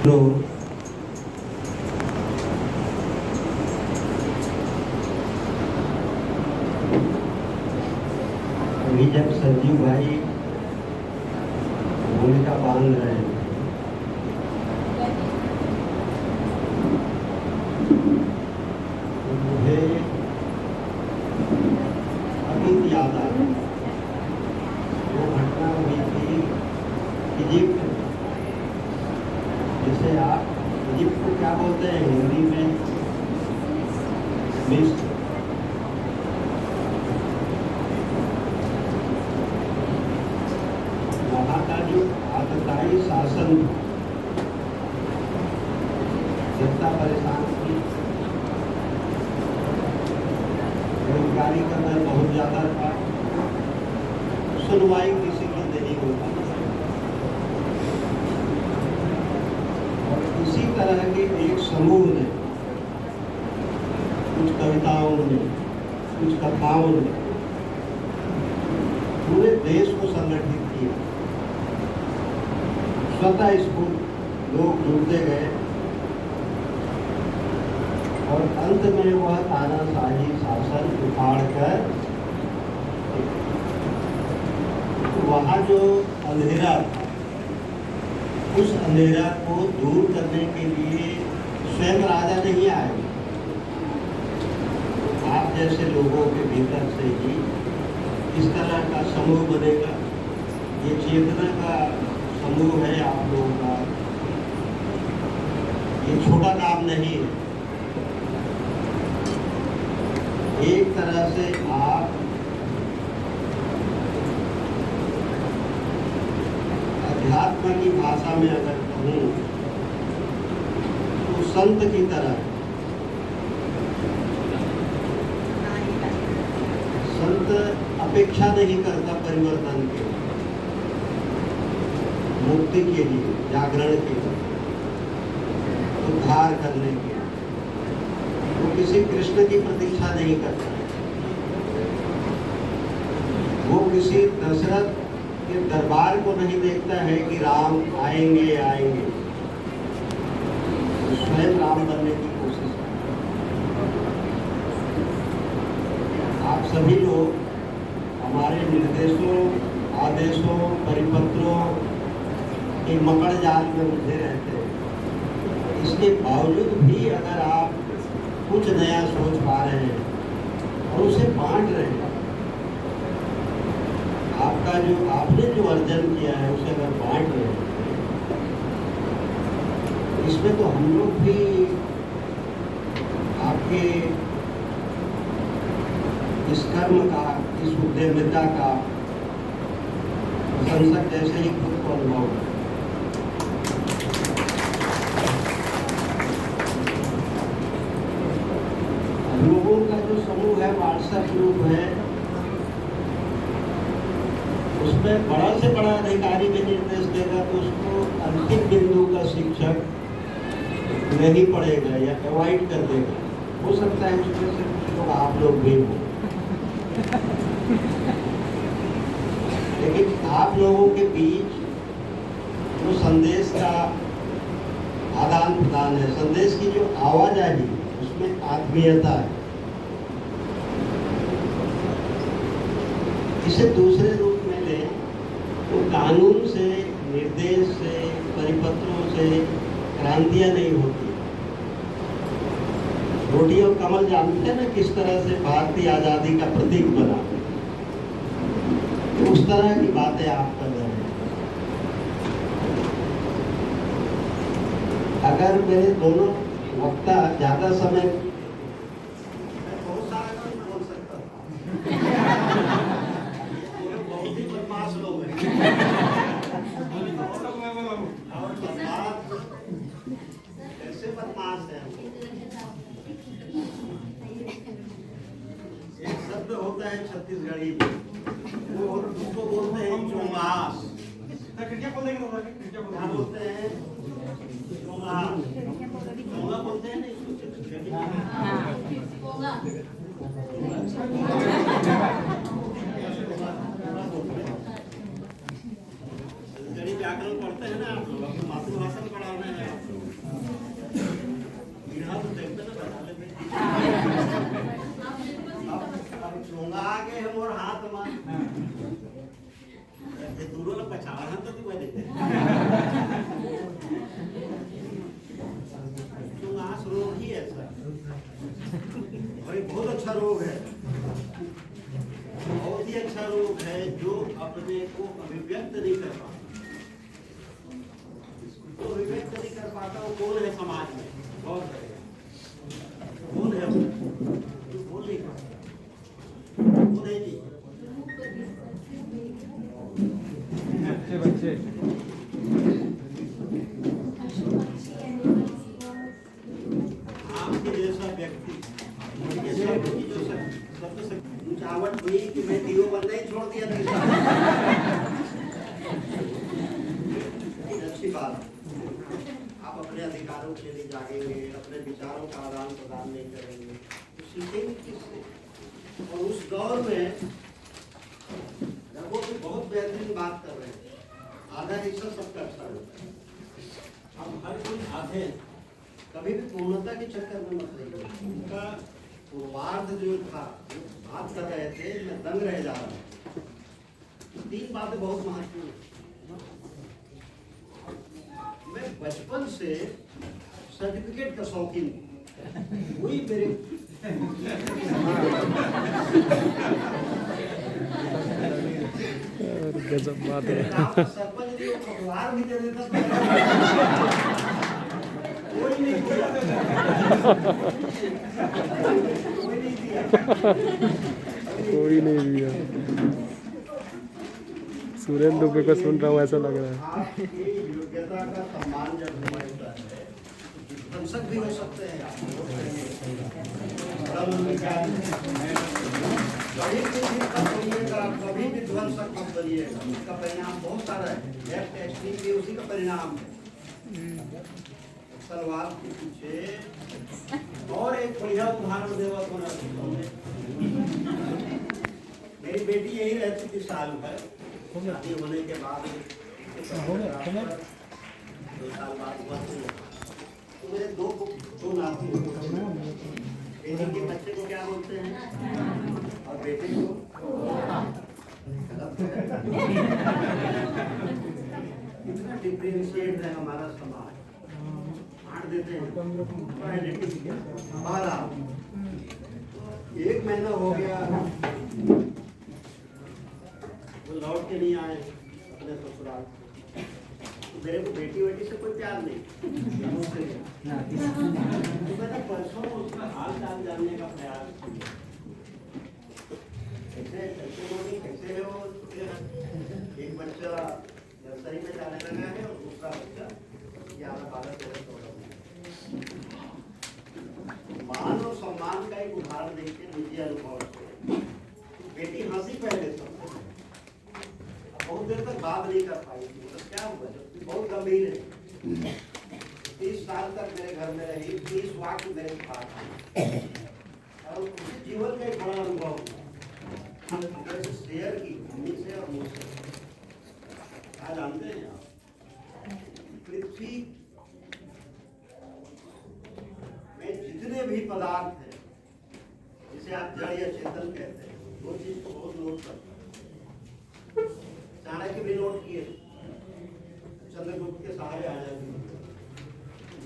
तो अभी जब संजीव भाई भूमिका बांध रहे हैं तो मुझे अभी याद आ रहा वो घटना हुई थी इजिप्ट। जिसे आप इजिप्ट को क्या बोलते हैं हिंदी में? मिस्र। वहाँ का जो आतताई शासन जनता परेशान थी, बेरोजगारी का दर बहुत ज्यादा था, सुनवाई किसी की नहीं होती। और इसी तरह के एक समूह ने कुछ कविताओं ने, कुछ कथाओं ने पूरे देश को संगठित किया। स्वतः स्फूर्त लोग जुड़ते गए और अंत में वह तानाशाही शासन उखाड़ कर वहाँ जो अंधेरा था, उस अंधेरा को दूर करने के लिए स्वयं राजा नहीं आए। आप जैसे लोगों के भीतर से ही इस तरह का समूह बनेगा। ये चेतना का समूह है आप लोगों का, ये छोटा काम नहीं है। एक तरह से आप अध्यात्म की भाषा में अगर कहूँ तो संत की तरह। संत अपेक्षा नहीं करता परिवर्तन के, मुक्ति के लिए, जागरण के लिए, उद्धार करने के लिए। वो किसी कृष्ण की प्रतीक्षा नहीं करता। वो किसी दशरथ के दरबार को नहीं देखता है कि राम आएंगे आएंगे। वो स्वयं राम बनने की कोशिश करता है। आप सभी लोग हमारे निर्देशों, आदेशों, परिपत्रों के मकड़ जाल में उलझे रहते हैं। इसके बावजूद भी अगर आप कुछ नया सोच पा रहे हैं और उसे बांट रहे हैं, आपने जो अर्जन किया है उसे अगर बांट रहे हैं, इसमें तो हम लोग भी आपके इस कर्म का, इस उद्यमिता का प्रशंसक जैसे ही खुद को अनुभव है। लोगों का जो समूह है, व्हाट्सएप ग्रुप है, उसमें बड़ा से बड़ा अधिकारी भी निर्देश देगा तो उसको अंतिम बिंदु का शिक्षक नहीं पड़ेगा या अवॉइड कर देगा। हो सकता है उसमें से कुछ लोग आप लोग भी हो, लेकिन आप लोगों के बीच जो संदेश का आदान प्रदान है, संदेश की जो आवाजाही, उसमें आत्मीयता है। इसे दूसरे रूप में ले तो कानून से, निर्देश से, परिपत्रों से क्रांतियां नहीं होती। रोटी और कमल जानते हैं ना किस तरह से भारतीय आजादी का प्रतीक बना, उस तरह की बातें आप कर रहे हैं। अगर मेरे दोनों वक्ता ज्यादा समय, मैं बहुत सारा कुछ बोल सकता हूँ, बहुत ही बदमाश लोग हैं और बदमाश ऐसे बदमाश हैं। एक शब्द होता है छत्तीसगढ़ी में, वो उसको बोलते हैं चोमास। क्या बोलते हैं? चोमास। चोंगा बोलते हैं ना व्याकरण पढ़ते हैं ना आप लोग, मातृभाषा में पढ़ा रहे हैं आप लोग। दूरों लोग पछाड़ा तो नहीं बने तो आंस रोग ही ऐसा और एक बहुत अच्छा रोग है, बहुत ही अच्छा रोग है जो अपने को अभिव्यक्त नहीं कर पाता। तो अभिव्यक्त नहीं कर पाता वो कौन है समाज में? बहुत कौन है वो? बोल नहीं पाता, कौन है जी? बच्चे आपके जैसा व्यक्ति चावट हुई कि मैं दीवो बनना ही छोड़ दिया था। अच्छी बात, आप अपने अधिकारों के लिए जागेंगे, अपने विचारों का आदान प्रदान नहीं करेंगे तो सीखेंगे किससे? और उस दौर में रघु भी बहुत बेहतरीन बात कर रहे हैं, आधा हिस्सा सबका अच्छा होता है। अब हर कोई आधे कभी भी पूर्णता के चक्कर में मत रहिए। उनका पूर्वार्ध जो था बात कर रहे थे, मैं दंग रह जा रहा हूँ। 3 बातें बहुत महत्वपूर्ण। मैं बचपन से सर्टिफिकेट का शौकीन वही मेरे गजब बात है। सरपंच जी को अखबार भी दे देता था, कोई नहीं दिया, कोई नहीं दिया। सुरेंद्र दुबे को सुन रहा हूँ ऐसा लग रहा है। आपकी योग्यता का सम्मान जब होता है विध्वंसक भी हो सकते हैं। कभी विध्वंसक मत बनिएगा, उसका परिणाम बहुत सारा है। लेफ्ट एक्सट्रीम भी उसी का परिणाम है। सलवार के पीछे और एक बढ़िया उदाहरण देवा होना। मेरी बेटी यही रहती थी साल भर, शादी होने के बाद 2 साल बाद हुआ तो मेरे दो नाती हैं। बेटी के बच्चे को क्या बोलते हैं और बेटे को इतना डिफरेंशिएट है हमारा समाज, बांट देते हैं। 1 महीना हो गया वो लौट के नहीं आए अपने ससुराल। तो मेरे को बेटी बेटी से कोई प्यार नहीं। तो मैंने परसों उसका हाल चाल जानने का प्रयास किया, कैसे हो। एक बच्चा नर्सरी में जाने लगा है और दूसरा बच्चा 11-12-13 मान और सम्मान का एक उदाहरण देखते निजी अनुभव से। बेटी हंसी पहले सब, बहुत देर तक बात नहीं कर पाई थी। तो क्या हुआ, जब बहुत गंभीर है। 30 साल तक मेरे घर में रही, 30 वाक्य मेरे पास और उसके जीवन का एक बड़ा अनुभव शेयर की मम्मी से और मुझसे। क्या जानते हैं आप, पृथ्वी में जितने भी पदार्थ हैं जिसे आप जड़ या चेतन कहते हैं, वो चीज को बहुत नोट करते हैं। चाणक्य भी नोट किए, चंद्रगुप्त के सहारे आ जाती।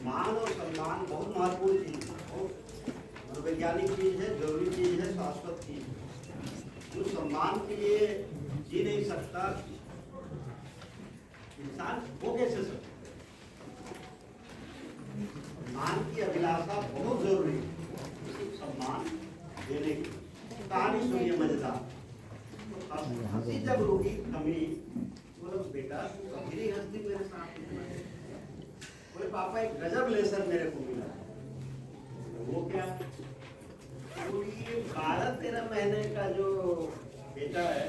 मान और सम्मान बहुत महत्वपूर्ण चीज है, बहुत मनोवैज्ञानिक चीज है, जरूरी चीज है, शाश्वत चीज है। जो सम्मान के लिए जी नहीं सकता इंसान, वो कैसे सकता? सम्मान की अभिलाषा बहुत जरूरी है, सम्मान देने की। कहानी सुनिए मजेदार। हंसी जब रोगी थमी, बोलो बेटा कभी हंसती मेरे साथ। बोले पापा एक गजब लेसन मेरे को मिला। वो क्या? 12-13 महीने का जो बेटा है,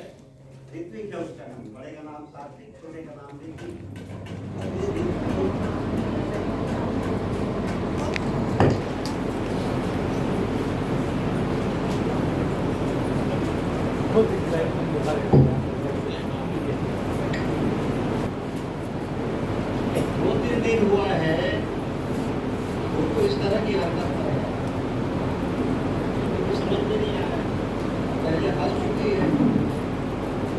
ऋत्विक है उसका नाम, बड़े का नाम सात्विक, छोटे का नाम ऋत्विक। दिन हुआ है उनको इस तरह की हरकत कर रहा है, समझ में नहीं आया। पहले हंस चुकी है,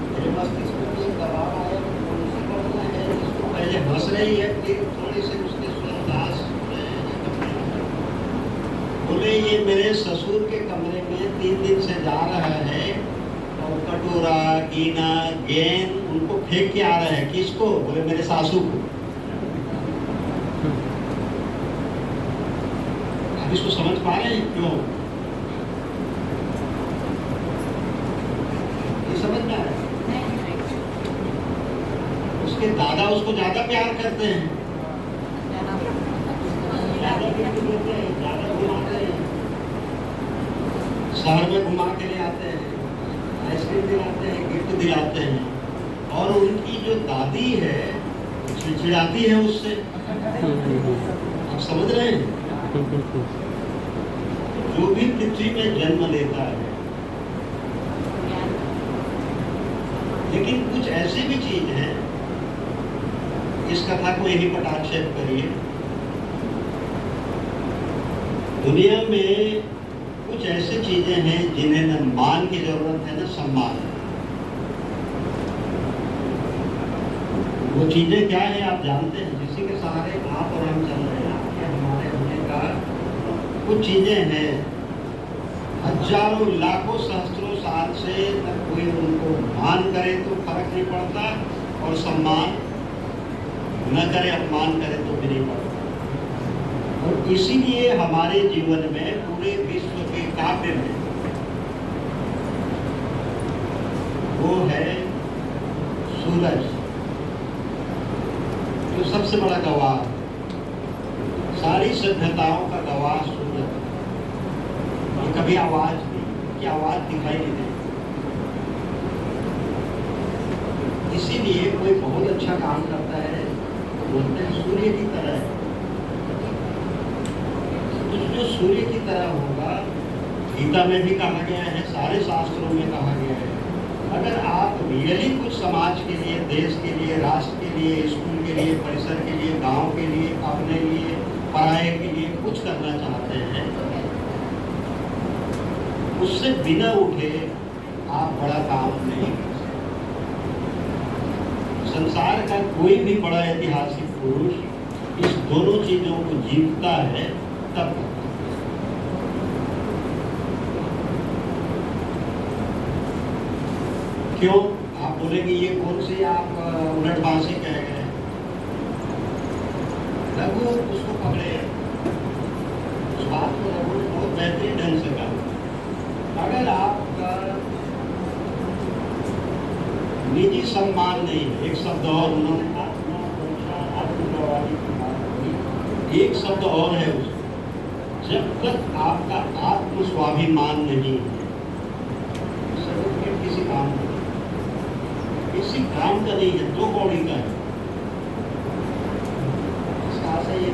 मेरे मस्तिष्क में एक दबाव आया रही है, फिर थोड़ी सी उसके स्वरदास बोले ये मेरे ससुर के कमरे में 3 दिन से जा रहा है और कटोरा गिना गेंद उनको फेंक के आ रहा है। किसको? बोले मेरे सासू को। आप इसको समझ पा रहे हैं क्यों? ये समझ में आ रहा है? उसके दादा उसको ज्यादा प्यार करते हैं, ज्यादा गिफ्ट देते हैं, ज्यादा घुमाते हैं, शहर में घुमा के ले आते हैं, आइसक्रीम दिलाते हैं, गिफ्ट दिलाते हैं। और उनकी जो दादी है चिड़चिड़ाती है उससे। आप समझ रहे हैं? जो भी पृथ्वी में जन्म लेता है, लेकिन कुछ ऐसी भी चीज है, इस कथा को यही पटाक्षेप करिए। दुनिया में कुछ ऐसी चीजें हैं जिन्हें न मान की जरूरत है न सम्मान। वो चीजें क्या है आप जानते हैं, जिसी के सहारे आप और हम चल रहे हैं। आपके हमारे होने का कुछ चीजें हैं, हजारों लाखों सहस्त्रों साल से तक कोई उनको मान करे तो फर्क नहीं पड़ता, और सम्मान न करे, अपमान करे तो भी नहीं पड़ता। और इसीलिए हमारे जीवन में, पूरे विश्व के काव्य में, वो है सूरज, जो सबसे बड़ा गवाह, सारी सभ्यताओं का गवाह सूरज। और कभी आवाज नहीं, की आवाज दिखाई नहीं देती। इसीलिए कोई बहुत अच्छा काम करता है तो बोलते हैं सूर्य की तरह है। तो जो सूर्य की तरह होगा, गीता में भी कहा गया है, सारे शास्त्रों में कहा गया है। अगर आप रियली कुछ समाज के लिए, देश के लिए, राष्ट्र के लिए, स्कूल के लिए, परिसर के लिए, गांव के लिए, अपने लिए, पराये के लिए कुछ करना चाहते हैं, उससे बिना उठे आप बड़ा काम नहीं कर सकते। संसार का कोई भी बड़ा ऐतिहासिक पुरुष इस दोनों चीजों को जीतता है तब। क्यों? आप बोलेंगे ये कौन सी आप उलटबाजी कह गए। रघु उसको पकड़े, उस बात को रघु ने बहुत बेहतरीन ढंग से कहा। अगर आपका निजी सम्मान नहीं, एक शब्द और उन्होंने एक शब्द और है उसको, जब तक आपका आत्म स्वाभिमान नहीं है, सर्टिफिकेट किसी काम का, किसी काम का नहीं है, 2 कौड़ी का है। इसका आशय ये